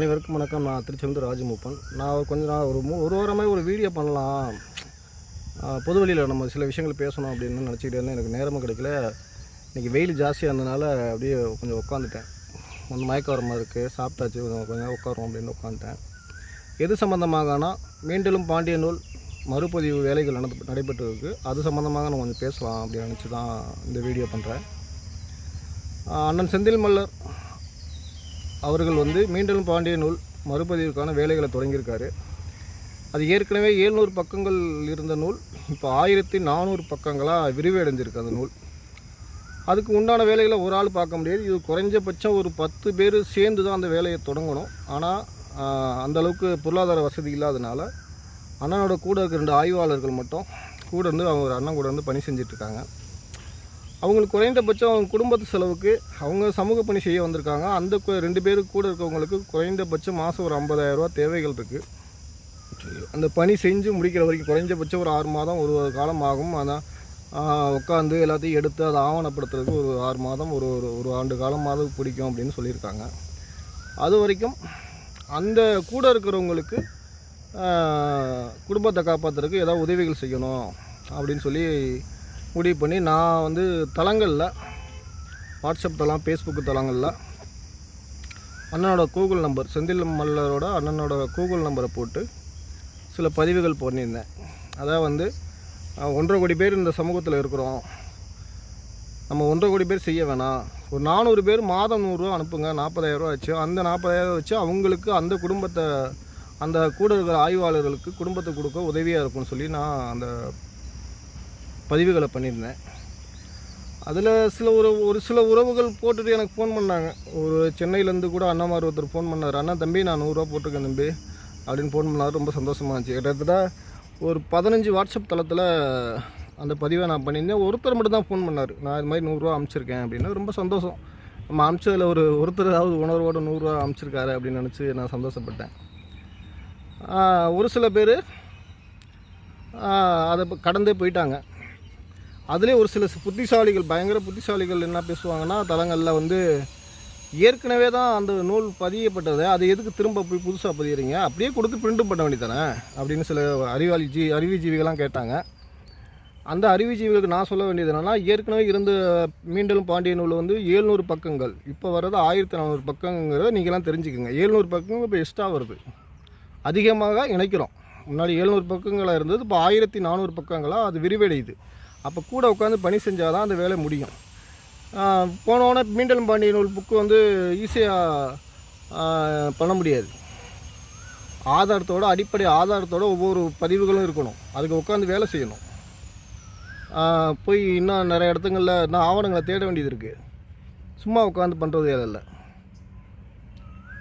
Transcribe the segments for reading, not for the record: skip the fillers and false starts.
அனைவருக்கும் வணக்கம். நான் திருச்செந்தூர் ராஜமூப்பன். நான் கொஞ்ச நாள் ஒரு வாரமாக ஒரு வீடியோ பண்ணலாம், பொது வழியில் நம்ம சில விஷயங்கள் பேசணும் அப்படின்னு நினச்சிக்கிட்டே இருந்தேன். எனக்கு நேரமும் கிடைக்கல. இன்றைக்கி வெயில் ஜாஸ்தியாக இருந்ததுனால அப்படியே கொஞ்சம் உட்காந்துட்டேன். கொஞ்சம் மயக்க வர மாதிரி இருக்குது. சாப்பிட்டாச்சு, கொஞ்சம் உட்காரோம் அப்படின்னு உட்காந்துட்டேன். எது சம்மந்தமாகனா மீண்டும் பாண்டிய நூல் மறுபதிவு வேலைகள் நடைபெற்று இருக்குது. அது சம்மந்தமாக நான் கொஞ்சம் பேசலாம் அப்படின்னு நினச்சி தான் இந்த வீடியோ பண்ணுறேன். அண்ணன் செந்தில் மல்லர் அவர்கள் மீண்டும் பாண்டிய நூல் மறுபதிவுக்கான வேலைகளை தொடங்கியிருக்காரு. அது ஏற்கனவே 700 பக்கங்கள் இருந்த நூல் இப்போ 1400 பக்கங்களாக விரிவடைஞ்சிருக்கு அந்த நூல். அதுக்கு உண்டான வேலைகளை ஒரு ஆள் பார்க்க முடியாது. இது குறைஞ்சபட்சம் ஒரு 10 பேர் சேர்ந்து தான் அந்த வேலையை தொடங்கணும். ஆனால் அந்தளவுக்கு பொருளாதார வசதி இல்லாதனால அண்ணனோட கூட இருக்க 2 ஆய்வாளர்கள் மட்டும் கூட இருந்து அவங்க அண்ணன் கூட இருந்து பணி செஞ்சிட்ருக்காங்க. அவங்களுக்கு குறைந்தபட்சம் அவங்க குடும்பத்து செலவுக்கு அவங்க சமூக பணி செய்ய வந்திருக்காங்க. அந்த 2 பேருக்கு கூட இருக்கவங்களுக்கு குறைந்தபட்சம் மாதம் ஒரு 50,000 ரூபா தேவைகள் இருக்குது. அந்த பணி செஞ்சு முடிக்கிற வரைக்கும் குறைஞ்சபட்சம் ஒரு 6 மாதம் ஒரு காலம் ஆகும். ஆனால் உட்காந்து எல்லாத்தையும் எடுத்து அதை ஆவணப்படுத்துறதுக்கு ஒரு 6 மாதம் ஒரு ஆண்டு காலமாவது பிடிக்கும் அப்படின்னு சொல்லியிருக்காங்க. அது வரைக்கும் அந்த கூட இருக்கிறவங்களுக்கு குடும்பத்தை காப்பாற்றுறதுக்கு ஏதாவது உதவிகள் செய்யணும் அப்படின்னு சொல்லி முடிவு பண்ணி நான் தளங்களில் வாட்ஸ்அப் தளம், ஃபேஸ்புக்கு தளங்களில் அண்ணனோட கூகுள் நம்பர், செந்தில் மல்லரோட அண்ணனோட கூகுள் நம்பரை போட்டு சில பதிவுகள் பண்ணியிருந்தேன். அதாவது 1.5 கோடி பேர் இந்த சமூகத்தில் இருக்கிறோம், நம்ம 1.5 கோடி பேர் செய்ய வேணாம், ஒரு 400 பேர் மாதம் 100 ரூபா அனுப்புங்க, 40,000 ரூபா வச்சு அந்த 40,000 வச்சு அவங்களுக்கு அந்த குடும்பத்தை அந்த கூட இருக்கிற ஆய்வாளர்களுக்கு குடும்பத்தை கொடுக்க உதவியாக இருக்கும்னு சொல்லி நான் அந்த பதிவுகளை பண்ணியிருந்தேன். அதில் ஒரு சில உறவுகள் போட்டுட்டு எனக்கு ஃபோன் பண்ணாங்க. ஒரு சென்னையிலேருந்து கூட அண்ணாமார் ஒருத்தர் ஃபோன் பண்ணார். அண்ணா தம்பி நான் 100 ரூபா போட்டிருக்கேன் தம்பி அப்படின்னு ஃபோன் பண்ணார். ரொம்ப சந்தோஷமாக இருந்துச்சு. கிட்டத்தட்ட ஒரு 15 வாட்ஸ்அப் தளத்தில் அந்த பதிவை நான் பண்ணியிருந்தேன். ஒருத்தர் மட்டும் தான் ஃபோன் பண்ணார், நான் இது மாதிரி 100 ரூபா அனுப்பிச்சிருக்கேன் அப்படின்னு. ரொம்ப சந்தோஷம். நம்ம அனுப்பிச்சதில் ஒருத்தராவது உணர்வோடு 100 ரூபா அனுப்பிச்சிருக்காரு அப்படின்னு நினச்சி நான் சந்தோஷப்பட்டேன். ஒரு சில பேர் அதை கடந்தே போயிட்டாங்க. அதுலேயே ஒரு சில புத்திசாலிகள், பயங்கர புத்திசாலிகள் என்ன பேசுவாங்கன்னா, தளங்களில் ஏற்கனவே தான் அந்த நூல் பதியப்பட்டதை அது எதுக்கு திரும்ப போய் புதுசாக பதியறீங்க, அப்படியே கொடுத்து பிரிண்ட் பண்ண வேண்டியதானே அப்படின்னு சில அறிவுஜீவிகள்லாம் கேட்டாங்க. அந்த அறிவுஜீவிகளுக்கு நான் சொல்ல வேண்டியது என்னென்னா, ஏற்கனவே இருந்த மீண்டும் பாண்டிய நூல் 700 பக்கங்கள், இப்போ வர்றது 1400 பக்கங்கிறத நீங்களாம் தெரிஞ்சுக்கோங்க. 700 பக்கங்கள் இப்போ எக்ஸ்ட்ரா வருது, அதிகமாக இணைக்கிறோம். முன்னாடி 700 பக்கங்களாக இருந்தது, இப்போ 1400 பக்கங்களாக அது விரிவடையுது. அப்போ கூட உட்காந்து பணி செஞ்சால் தான் அந்த வேலை முடியும். போனோடனே மீண்டும் பாண்டிய நூல் புக்கு ஈஸியாக பண்ண முடியாது. அடிப்படை ஆதாரத்தோடு ஒவ்வொரு பதிவுகளும் இருக்கணும். அதுக்கு உட்காந்து வேலை செய்யணும். போய் இன்னும் நிறைய இடத்துங்களில் இன்னும் ஆவணங்களை தேட வேண்டியது இருக்குது. சும்மா உட்காந்து பண்ணுறது வேலை இல்லை.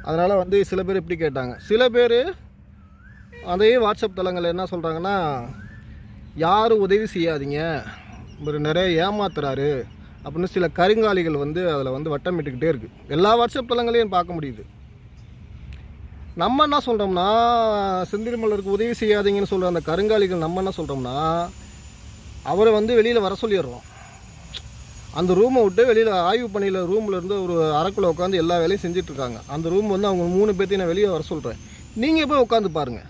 அதனால் சில பேர் இப்படி கேட்டாங்க. சில பேர் அதே வாட்ஸ்அப் தளங்களில் என்ன சொல்கிறாங்கன்னா, யாரும் உதவி செய்யாதீங்க, நிறைய ஏமாத்துறாரு அப்படின்னு சில கருங்காலிகள் அதில் வட்டமிட்டுக்கிட்டே இருக்குது. எல்லா வாட்ஸ்அப் தளங்களையும் பார்க்க முடியுது. நம்ம என்ன சொல்கிறோம்னா, செந்தில் மல்லருக்கு உதவி செய்யாதீங்கன்னு சொல்கிற அந்த கருங்காலிகள் நம்ம என்ன சொல்கிறோம்னா, அவரை வெளியில் வர சொல்லிடுறோம். அந்த ரூமை விட்டு வெளியில் ஆய்வு பணியில் ரூமில் இருந்து ஒரு அறைக்குள்ளே உட்காந்து எல்லா வேலையும் செஞ்சிட்ருக்காங்க. அந்த ரூம் அவங்க 3 பேர்த்தையும் நான் வெளியே வர சொல்கிறேன். நீங்கள் போய் உட்காந்து பாருங்கள்.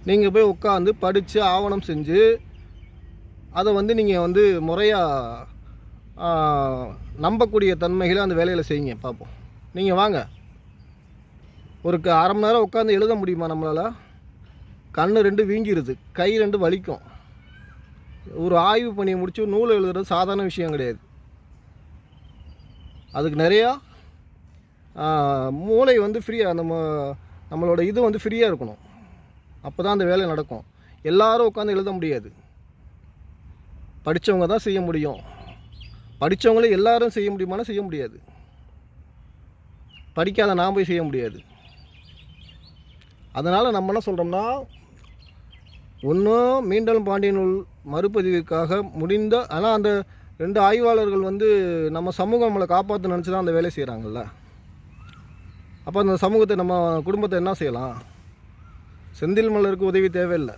நீங்கள் போய் உட்காந்து படித்து ஆவணம் செஞ்சு அதை நீங்கள் முறையாக நம்பக்கூடிய தன்மைகளை அந்த வேலையில் செய்யுங்க, பார்ப்போம். நீங்கள் வாங்க, ஒரு அரை மணி நேரம் உட்காந்து எழுத முடியுமா நம்மளால்? கண்ணு 2 வீங்கிடுது, கை 2 வலிக்கும். ஒரு ஆய்வு பணியை முடித்து நூல் எழுதுறது சாதாரண விஷயம் கிடையாது. அதுக்கு நிறையா மூளை ஃப்ரீயாக நம்மளோட இது ஃப்ரீயாக இருக்கணும். அப்போ தான் அந்த வேலை நடக்கும். எல்லாரும் உட்காந்து எழுத முடியாது. படித்தவங்க தான் செய்ய முடியும். படித்தவங்களே எல்லாரும் செய்ய முடியுமானா செய்ய முடியாது. படிக்காத நான் போய் செய்ய முடியாது. அதனால் நம்ம என்ன சொல்கிறோம்னா, ஒன்றும் மீண்டும் பாண்டிய நூல் மறுபதிவுக்காக முடிந்த, ஆனால் அந்த 2 ஆய்வாளர்கள் நம்ம சமூகம் நம்மளை காப்பாற்ற நினச்சி தான் அந்த வேலை செய்கிறாங்கல்ல. அப்போ அந்த சமூகத்தை, நம்ம குடும்பத்தை என்ன செய்யலாம்? செந்தில் மல்லருக்கு உதவி தேவையில்லை.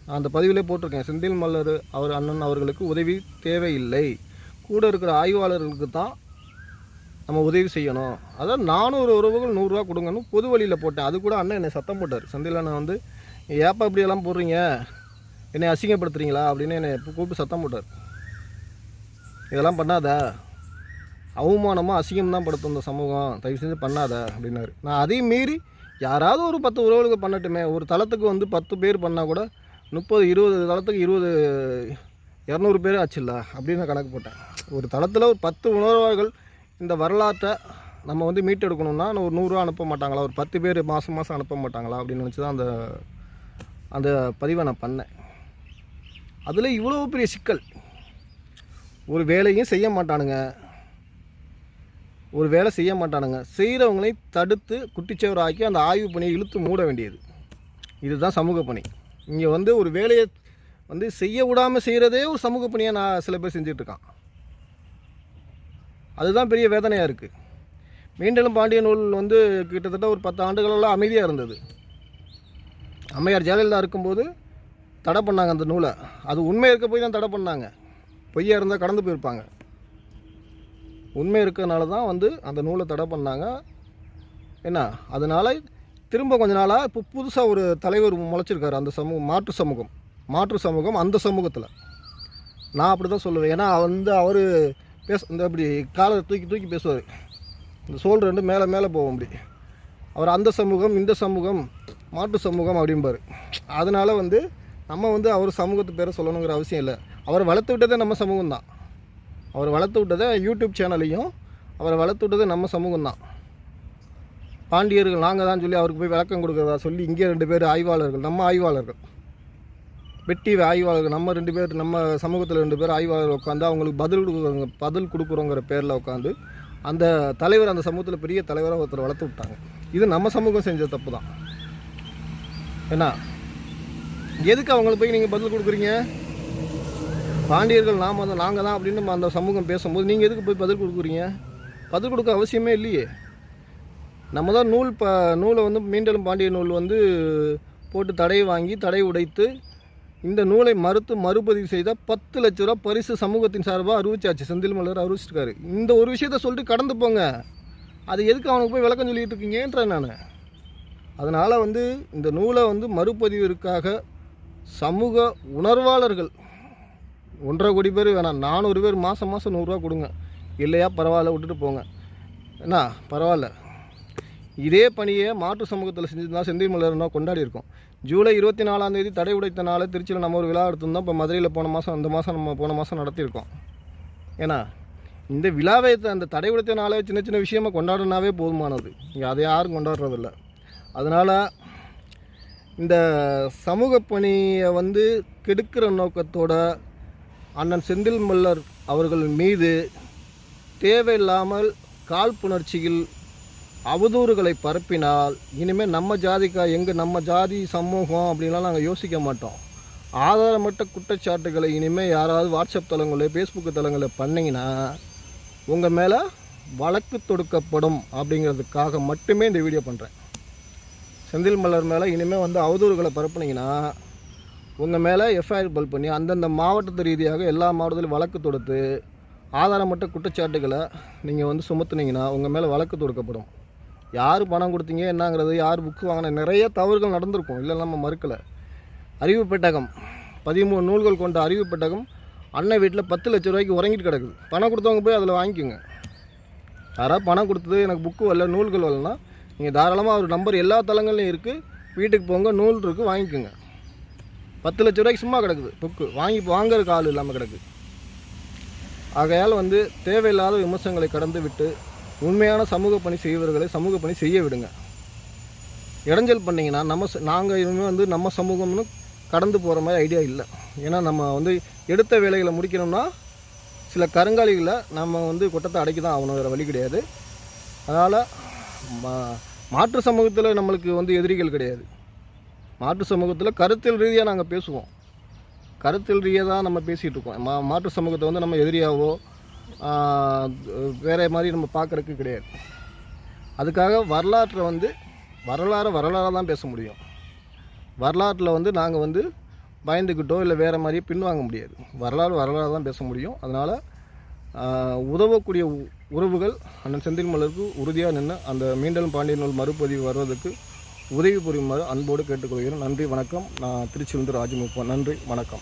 நான் அந்த பதிவிலே போட்டிருக்கேன். செந்தில் மல்லர் அண்ணன் அவர்களுக்கு உதவி தேவையில்லை. கூட இருக்கிற ஆய்வாளர்களுக்கு தான் நம்ம உதவி செய்யணும். அதான் 400 உறவுகள் 100 ரூபா கொடுங்கன்னு பொது வழியில் போட்டேன். அது கூட அண்ணன் என்னை சத்தம் போட்டார். செந்தில் அண்ணன் வந்து ஏப்பா இப்படியெல்லாம் போடுறீங்க, என்னை அசிங்கப்படுத்துறீங்களா அப்படின்னு என்னை கூப்பிட்டு சத்தம் போட்டார். இதெல்லாம் பண்ணாத, அவமானமாக அசிங்கம் தான் படுத்தும் இந்த சமூகம், தயவு செஞ்சு பண்ணாத அப்படின்னாரு. நான் அதையும் மீறி யாராவது ஒரு 10 உறவுகளுக்கு பண்ணட்டுமே, ஒரு தளத்துக்கு வந்து 10 பேர் பண்ணால் கூட 30-20 தளத்துக்கு 200 பேர் ஆச்சுல்ல அப்படின்னு நான் கணக்கு போட்டேன். ஒரு தளத்தில் ஒரு 10 உணர்வாளர்கள் இந்த வரலாற்றை நம்ம வந்து மீட்டெடுக்கணும்னா ஒரு 100 ரூபா அனுப்ப மாட்டாங்களா, ஒரு 10 பேர் மாதம் மாதம் அனுப்ப மாட்டாங்களா அப்படின்னு நினச்சி தான் அந்த பதிவை நான் பண்ணேன். அதில் இவ்வளோ பெரிய சிக்கல். ஒரு வேலையும் செய்ய மாட்டானுங்க, ஒரு வேலை செய்ய மாட்டானுங்க, செய்கிறவங்களை தடுத்து குட்டிச்சவர் ஆக்கி அந்த ஆய்வு பணியை இழுத்து மூட வேண்டியது. இதுதான் சமூக பணி. இங்கே வந்து ஒரு வேலையை வந்து செய்ய விடாமல் செய்கிறதே ஒரு சமூக பணியாக நான் சில பேர் செஞ்சிட்ருக்கான். அதுதான் பெரிய வேதனையாக இருக்குது. மீண்டலும் பாண்டிய நூல் வந்து கிட்டத்தட்ட ஒரு 10 ஆண்டுகளெல்லாம் அமைதியாக இருந்தது. அம்மையார் ஜெயலலிதா இருக்கும்போது தடை பண்ணாங்க அந்த நூலை. அது உண்மை இருக்க போய் தான் தடை பண்ணாங்க. பொய்யா இருந்தால் கடந்து போயிருப்பாங்க. உண்மை இருக்கிறதுனால தான் வந்து அந்த நூலை தடை பண்ணாங்க. என்ன அதனால் திரும்ப கொஞ்ச நாளாக இப்போ புதுசாக ஒரு தலைவர் முளைச்சிருக்காரு. அந்த சமூகம் மாற்று சமூகம் அந்த சமூகத்தில் நான் அப்படி தான் சொல்லுவேன். ஏன்னா வந்து அவர் இந்த அப்படி காலை தூக்கி பேசுவார். இந்த சோல் ரெண்டு மேலே போவோம் அப்படி. அவர் அந்த சமூகம் இந்த சமூகம் மாற்று சமூகம் அப்படிம்பார். அதனால் வந்து நம்ம வந்து அவர் சமூகத்து பேரை சொல்லணுங்கிற அவசியம் இல்லை. அவரை வளர்த்து விட்டதே நம்ம சமூகம் தான். அவர் வளர்த்து விட்டதே யூடியூப் சேனலையும் அவரை வளர்த்து விட்டதே நம்ம சமூகம் தான். பாண்டியர்கள் நாங்கள் தான் சொல்லி அவருக்கு போய் விளக்கம் கொடுக்குறதா சொல்லி இங்கே 2 பேர் ஆய்வாளர்கள், நம்ம ஆய்வாளர்கள், வெட்டி ஆய்வாளர்கள், நம்ம 2 பேர், நம்ம சமூகத்தில் 2 பேர் ஆய்வாளர்கள் உட்காந்து அவங்களுக்கு பதில் கொடுக்குறோங்கிற பேரில் உட்காந்து அந்த தலைவர் அந்த சமூகத்தில் பெரிய தலைவராக ஒருத்தர் வளர்த்து விட்டாங்க. இது நம்ம சமூகம் செஞ்ச தப்பு தான். ஏன்னா எதுக்கு அவங்களுக்கு போய் நீங்கள் பதில் கொடுக்குறீங்க? பாண்டியர்கள் நாங்கள் தான் அப்படின்னு அந்த சமூகம் பேசும்போது நீங்கள் எதுக்கு போய் பதில் கொடுக்குறீங்க? பதில் கொடுக்க அவசியமே இல்லையே. நம்ம தான் நூலை வந்து மீண்டலும் பாண்டிய நூல் வந்து போட்டு தடை உடைத்து இந்த நூலை மறுபதிவு செய்தால் 10 லட்ச ரூபா பரிசு சமூகத்தின் சார்பாக அறிவிச்சாச்சு. செந்தில் மலர் அறிவிச்சிருக்காரு. இந்த ஒரு விஷயத்த சொல்லிட்டு கடந்து போங்க. அது எதுக்கு அவனுக்கு போய் விளக்கம் சொல்லிட்டு இருக்கீங்கன்றேன் நான். அதனால் வந்து இந்த நூலை வந்து மறுபதிவிற்காக சமூக உணர்வாளர்கள் 1.5 கோடி பேர் வேணாம், 400 பேர் மாதம் 100 ரூபா கொடுங்க. இல்லையா பரவாயில்ல, விட்டுட்டு போங்க. என்ன பரவாயில்ல. இதே பணியை மாற்று சமூகத்தில் செஞ்சுருந்தா செந்தில் மலர்னா கொண்டாடி இருக்கோம். ஜூலை 24ஆம் தேதி தடை உடைத்த நாள் திருச்சியில் நம்ம ஒரு விழா எடுத்திருந்தோம். இப்போ மதுரையில் போன மாதம் நடத்தியிருக்கோம். ஏன்னா இந்த விழாவை அந்த தடை உடைத்த நாளே சின்ன விஷயமாக கொண்டாடினாவே போதுமானது. இங்கே அதை யாரும் கொண்டாடுறதில்ல. அதனால் இந்த சமூக பணியை வந்து கெடுக்கிற நோக்கத்தோட அண்ணன் செந்தில் மல்லர் அவர்கள் மீது தேவையில்லாமல் காழ்ப்புணர்ச்சியில் அவதூறுகளை பரப்பினால் இனிமேல் நம்ம ஜாதி சமூகம் அப்படின்லாம் நாங்கள் யோசிக்க மாட்டோம். ஆதாரமற்ற குற்றச்சாட்டுகளை இனிமேல் யாராவது வாட்ஸ்அப் தளங்களில் ஃபேஸ்புக் தளங்களில் பண்ணிங்கன்னா உங்கள் மேலே வழக்கு தொடுக்கப்படும் அப்படிங்கிறதுக்காக மட்டுமே இந்த வீடியோ பண்ணுறேன். செந்தில் மலர் மேலே இனிமேல் வந்து அவதூறுகளை பரப்புனீங்கன்னா உங்கள் மேலே எஃப்ஐஆர் பல் பண்ணி அந்தந்த மாவட்டத்து ரீதியாக எல்லா மாவட்டத்திலும் வழக்கு தொடுத்து ஆதாரமற்ற குற்றச்சாட்டுகளை நீங்கள் வந்து சுமத்துனீங்கன்னா உங்கள் மேலே வழக்கு தொடுக்கப்படும். யார் பணம் கொடுத்தீங்க என்னங்கிறது, யார் புக்கு வாங்கின, நிறைய தவறுகள் நடந்திருக்கும். இல்லை நம்ம மறுக்கலை. அறிவு பெட்டகம் 13 நூல்கள் கொண்ட அறிவு பெட்டகம் அண்ணன் வீட்டில் 10 லட்ச ரூபாய்க்கு உறங்கிட்டு கிடக்குது. பணம் கொடுத்தவங்க போய் அதில் வாங்கிக்கோங்க. யாராவது பணம் கொடுத்தது எனக்கு புக்கு வரல, நூல்கள் வரலன்னா நீங்கள் தாராளமாக ஒரு நம்பர் எல்லா தளங்கள்லையும் இருக்குது, வீட்டுக்கு போங்க, நூல் இருக்குது, வாங்கிக்கோங்க. 10 லட்ச ரூபாய்க்கு சும்மா கிடக்குது புக்கு, வாங்குறதுக்கு ஆள் இல்லாமல் கிடக்குது. ஆகையால் வந்து தேவையில்லாத விமர்சனங்களை கடந்து விட்டு உண்மையான சமூக பணி செய்வர்களை சமூக பணி செய்ய விடுங்க. இடைஞ்சல் பண்ணிங்கன்னா நாங்கள் இனிமேல் வந்து நம்ம சமூகம்னு கடந்து போகிற மாதிரி ஐடியா இல்லை. ஏன்னா நம்ம வந்து எடுத்த வேலைகளை முடிக்கணும்னா சில கருங்காலிகளை நம்ம வந்து கொட்டத்தை அடைக்கி தான் ஆகணும், வேறு வழி கிடையாது. அதனால் மாற்று சமூகத்தில் நம்மளுக்கு வந்து எதிரிகள் கிடையாது. மாற்று சமூகத்தில் கருத்தியல் ரீதியாக நாங்கள் பேசுவோம். கருத்தியல் ரீதியாக தான் நம்ம பேசிகிட்டு இருக்கோம். மாற்று சமூகத்தை வந்து நம்ம எதிரியாவோ வேறு மாதிரி நம்ம பார்க்குறதுக்கு கிடையாது. அதுக்காக வரலாற்றை வந்து வரலாறாக தான் பேச முடியும். வரலாற்றில் வந்து நாங்கள் வந்து பயந்துக்கிட்டோ இல்லை வேறு மாதிரியே பின்வாங்க முடியாது. வரலாறு தான் பேச முடியும். அதனால் உதவக்கூடிய உறவுகள் அண்ணன் செந்தில் மலருக்கு உறுதியாக நின்று அந்த மீண்டும் பாண்டியன் நூல் மறுபதிவு வருவதற்கு உதவி புரியுமாறு அன்போடு கேட்டுக்கொள்கிறேன். நன்றி, வணக்கம். நான் திருச்சியிலிருந்து ராஜமுப்பன். நன்றி, வணக்கம்.